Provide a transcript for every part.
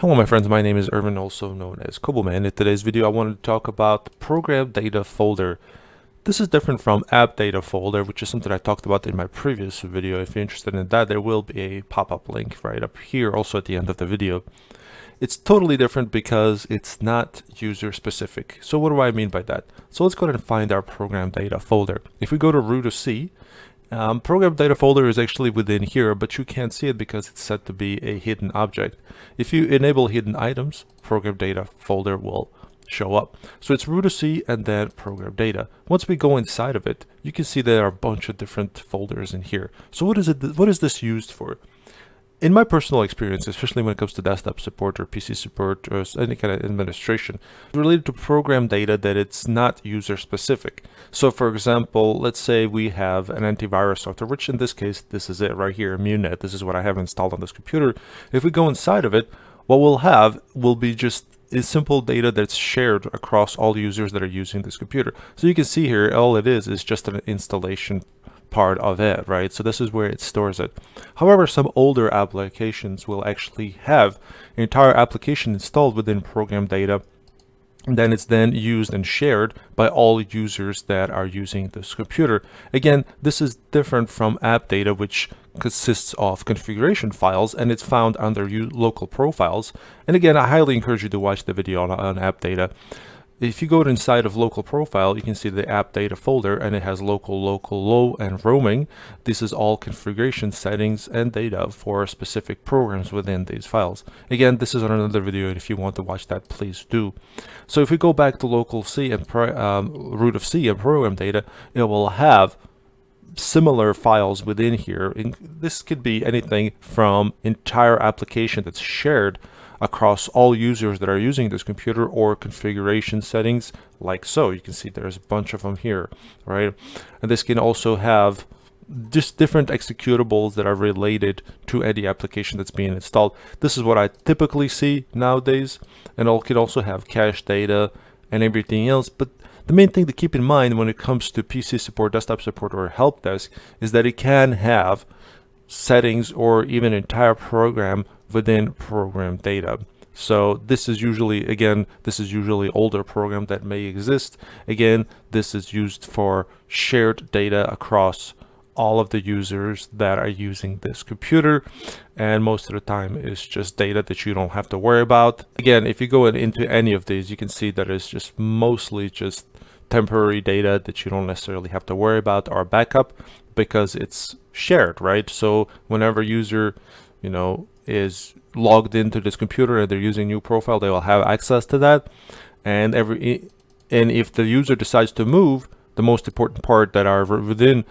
Hello my friends, my name is Irvin, also known as Koboman. In today's video I wanted to talk about the ProgramData folder. This is different from AppData folder, which is something I talked about in my previous video. If you're interested in that, there will be a pop-up link right up here, also at the end of the video. It's totally different because it's not user specific. So what do I mean by that? So let's go ahead and find our ProgramData folder. If we go to root of C, ProgramData folder is actually within here, but you can't see it because it's set to be a hidden object. If you enable hidden items, ProgramData folder will show up. So it's root of C and then ProgramData. Once we go inside of it, you can see there are a bunch of different folders in here. So what is this used for? In my personal experience, especially when it comes to desktop support or PC support or any kind of administration, related to ProgramData that it's not user specific. So for example, let's say we have an antivirus software, which in this case, this is it right here, ImmuneNet. This is what I have installed on this computer. If we go inside of it, what we'll have will be just simple data that's shared across all users that are using this computer. So you can see here, all it is just an installation part of it, right? So this is where it stores it. However, some older applications will actually have an entire application installed within ProgramData, and then it's then used and shared by all users that are using this computer. Again, this is different from AppData, which consists of configuration files, and it's found under local profiles. And again, I highly encourage you to watch the video on AppData. If you go inside of local profile, you can see the AppData folder, and it has local, low, and roaming. This is all configuration settings and data for specific programs within these files. Again, this is on another video, and if you want to watch that, please do. So if we go back to local C and root of C and ProgramData, it will have similar files within here. This could be anything from entire application that's shared across all users that are using this computer, or configuration settings like so. You can see there's a bunch of them here, right? And this can also have just different executables that are related to any application that's being installed. This is what I typically see nowadays, and it can also have cache data and everything else. But the main thing to keep in mind when it comes to PC support, desktop support, or help desk is that it can have settings or even entire program within ProgramData. So this is usually, again, this is usually older program that may exist. Again, this is used for shared data across all of the users that are using this computer, and most of the time it's just data that you don't have to worry about. Again, if you go into any of these, you can see that it's just mostly just temporary data that you don't necessarily have to worry about or backup, because it's shared, right? So whenever user, is logged into this computer and they're using a new profile, they will have access to that. And if the user decides to move, the most important part that are within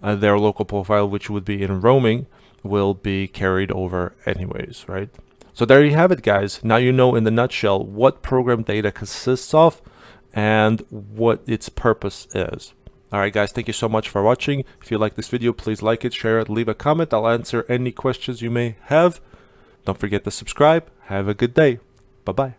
their local profile, which would be in roaming, will be carried over anyways, right? So there you have it, guys. Now you know in a nutshell what ProgramData consists of and what its purpose is. Alright guys, thank you so much for watching. If you like this video, please like it, share it, leave a comment. I'll answer any questions you may have. Don't forget to subscribe. Have a good day. Bye-bye.